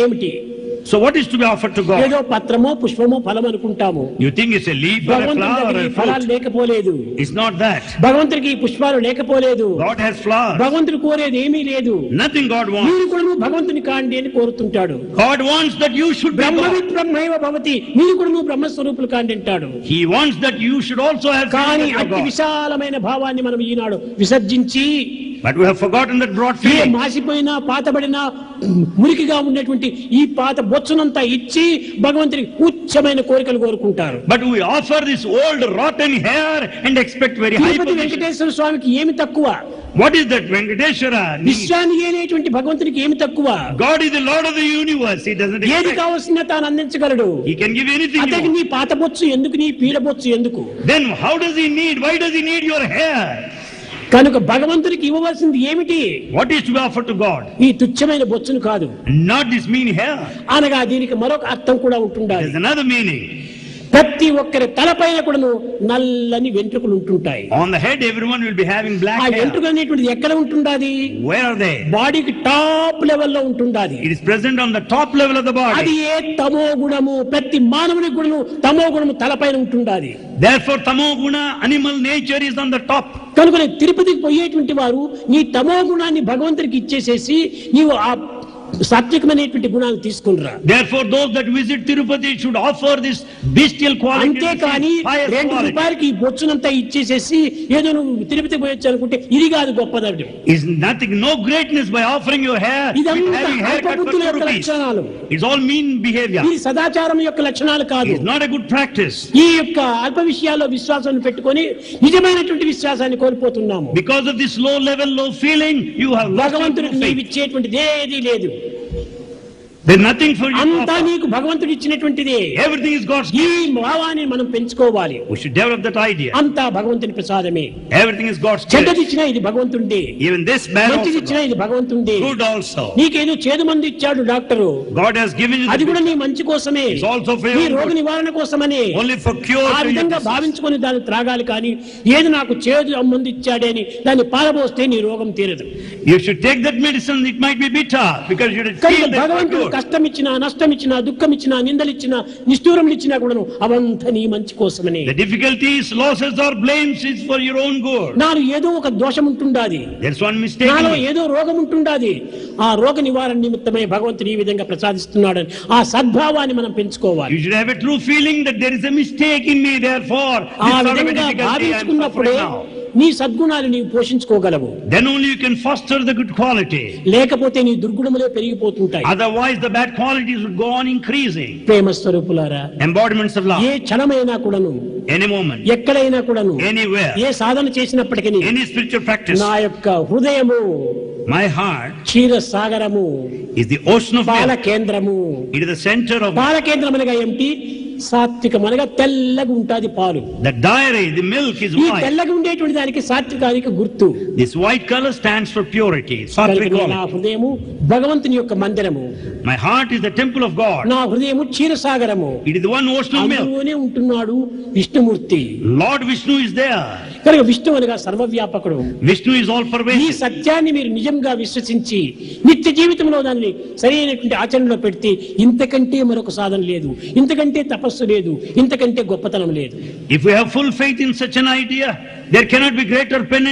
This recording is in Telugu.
ఏమిటి? So what is to be offered to God? ఏదో పత్రమో పుష్పమో ఫలం అనుకుంటాము. You think it's a leaf or a flower or a ఫలాలు fruit? లేకపోలేదు. It's not that. భగవంతుడికి పుష్పాలు లేకపోలేదు. God has flowers. భగవంతుడు కోరేది ఏమీ లేదు. Nothing God wants. మీరు కూడా భగవంతుని కాండి అని కోరుతుంటాడు. God wants that you should be బ్రహ్మవి God. బ్రహ్మైవ భవతి, మీరు కూడా బ్రహ్మస్వరూపులు కాండి అంటాడు. He wants that you should also have కానీ faith in అతి God. విశాలమైన భావాన్ని మనం ఈనాడు విసర్జించి But we have forgotten that broad A feeling. మాసిపోయినా పాతబడిన మురికిగా ఉన్నటువంటి ఈ పాత బొచ్చునంతా ఇచ్చి భగవంతుడికి ఉచ్చమైన కోరికలు కోరుకుంటారు. But we offer this old rotten hair and expect very high Tirupati position. Venkateswara స్వామికి ఏమి తక్కువ? What is that Venkateshwara need? విశ్వాన్ని అనేటువంటి భగవంతుడికి ఏమి తక్కువ? God is the Lord of the universe. He doesn't ఏది expect. కావాల్సిన తాను అందించగలడు. He can give anything you అతనికి want. నీ పాత బొచ్చు ఎందుకు, నీ పీడ బొచ్చు ఎందుకు? Then how does he need? Why does he need your hair? కనుక భగవంతుడికి ఇవ్వవలసింది ఏమిటి? What is to be offered to God? ఈ తుచ్చమైన బొచ్చును కాదు. Not this mean hair. అనగా దీనికి మరొక అర్థం కూడా ఉంటుండాలి. There's another meaning. ప్రతి ఒక్కరి తలపైన కూడాను నల్లని వెంట్రుకలు ఉంటుంటాయి. On the head, everyone will be having black ఆ hair. వెంట్రుకలు అనేటువంటిది ఎక్కడ ఉంటుండాది? Where are they? బాడీకి టాప్ లెవెల్లో ఉంటుండాది. It is present on the top level of the అది body. ఏ తమో గుణము, ప్రతి మానవుని గుణము తమో గుణము తలపైన ఉంటుండాది. Therefore, tamo guna, animal nature is on the top. కనుక తిరుపతికి పోయేటువంటి వారు నీ తమో గుణాన్ని భగవంతుడికి ఇచ్చేసేసి నీవు ఆ సాత్వికమైనటువంటి గుణాలు తీసుకునిరా. Therefore, those that visit Tirupati should offer this bestial quality. అంతేకాని highest quality. ₹2 ఈ బొచ్చునంతా ఇచ్చేసేసి ఏదో నువ్వు తిరుపతి పోయొచ్చు అనుకుంటే ఇది కాదు గొప్పదడం. Is nothing, no greatness by offering your hair. ఇదంతా having haircut for అల్పబుద్ధుల యొక్క 2 rupees. లక్షణాలు. It's all mean behavior. ఇది సదాచారం యొక్క లక్షణాలు కాదు. It's not a good practice. ఈ యొక్క అల్ప విషయాల్లో విశ్వాసాన్ని పెట్టుకొని నిజమైనటువంటి విశ్వాసాన్ని కోల్పోతున్నాము. Because of this low level, low feeling, you have lost your భగవంతుడికి faith. నీవు ఇచ్చేటువంటిది ఏదీ లేదు. There's nothing for you to అంతా offer. నీకు భగవంతుడు ఇచ్చినటువంటిదే. Everything is God's ఈ gift. భావాన్ని మనం పెంచుకోవాలి. We should develop that idea. అంతా భగవంతుని ప్రసాదమే. Everything is God's gift. చెడ్డదిచ్చినా ఇది భగవంతుడే, Even this bad మంచిది also. ఇచ్చినా ఇది భగవంతుడే. Good also. నీకేదో చేదు మందు ఇచ్చాడు doctor, God has given you అది the కూడా నీ మంచి కోసమే, It's also for your నీ own రోగ good. నివారణ కోసమని Only for cure. ఆ to your విధంగా disease. భావించుకొని దాన్ని త్రాగాలి. కానీ ఏది నాకు చేదు మందు ఇచ్చాడే అని దాన్ని పారబోస్తే నీ రోగం తీరదు. You should take that medicine. It might be bitter because you should కనుక feel that భగవంతుడు good. కష్టం ఇచ్చినా, నష్టం ఇచ్చినా, దుఃఖం ఇచ్చినా, నిందలు ఇచ్చినా, నిష్ఠూరం ఇచ్చినా కూడాను అవంతా నీ మంచి కోసమని. The difficulties, losses or blames is for your own good. నాలో ఏదో ఒక దోషం ఉంటుండాది, There's one mistake. నాలో in me. ఏదో రోగం ఉంటుండాది. ఆ రోగ నివారణ నిమిత్తమై భగవంతుడు ఈ విధంగా ప్రసాదిస్తున్నాడని ఆ సద్భావాన్ని మనం పెంచుకోవాలి. You should have a true feeling that there is a mistake in me. Therefore, ఆ this sort of a విధంగా difficulty I am భావించుకున్నప్పుడే suffering now. నీ సద్గుణాలు నీవు పోషించుకోగలవు. Then only you can foster the good quality. లేకపోతే నీ దుర్గుణములే పెరిగిపోతుంటాయి. Otherwise, the bad qualities would go on increasing. ప్రేమ స్వరూపులారా, Embodiments of love. ఏ క్షణమైనా కూడాను, Any moment, ఎక్కడైనా కూడాను, anywhere, ఏ సాధన చేసినప్పటికీ any spiritual practice. నా యొక్క హృదయము My heart Ksheera సాగరము, is the ocean of పాల milk. కేంద్రము. It is the center of పాల కేంద్రం అనగా ఏమిటి? సాత్వికమనగా తెల్లగా ఉంటాది పాలు. the dairy. The milk is ఈ white. తెల్లగా ఉండేటువంటి దానికి సాత్వికానికి గుర్తు. This white color stands for purity. Sattvic కనుక నా quality. హృదయము భగవంతుని యొక్క మందిరము, My heart is the temple of God. నా హృదయము క్షీరసాగరము. It is the one ocean of milk. అందులోనే ఉంటున్నాడు Vishnumurthy. Lord Vishnu is there. కనుక విష్ణు అనగా సర్వవ్యాపకుడు. Vishnu is all ఈ pervasive. సత్యాన్ని మీరు నిజంగా విశ్వసించి నిత్య జీవితంలో దాన్ని సరైనటువంటి ఆచరణలో పెడితే ఇంతకంటే మరొక సాధన లేదు, ఇంతకంటే తపస్సు లేదు, ఇంతకంటే గొప్పతనం లేదు. If we have full faith in such an idea, there cannot be greater penance.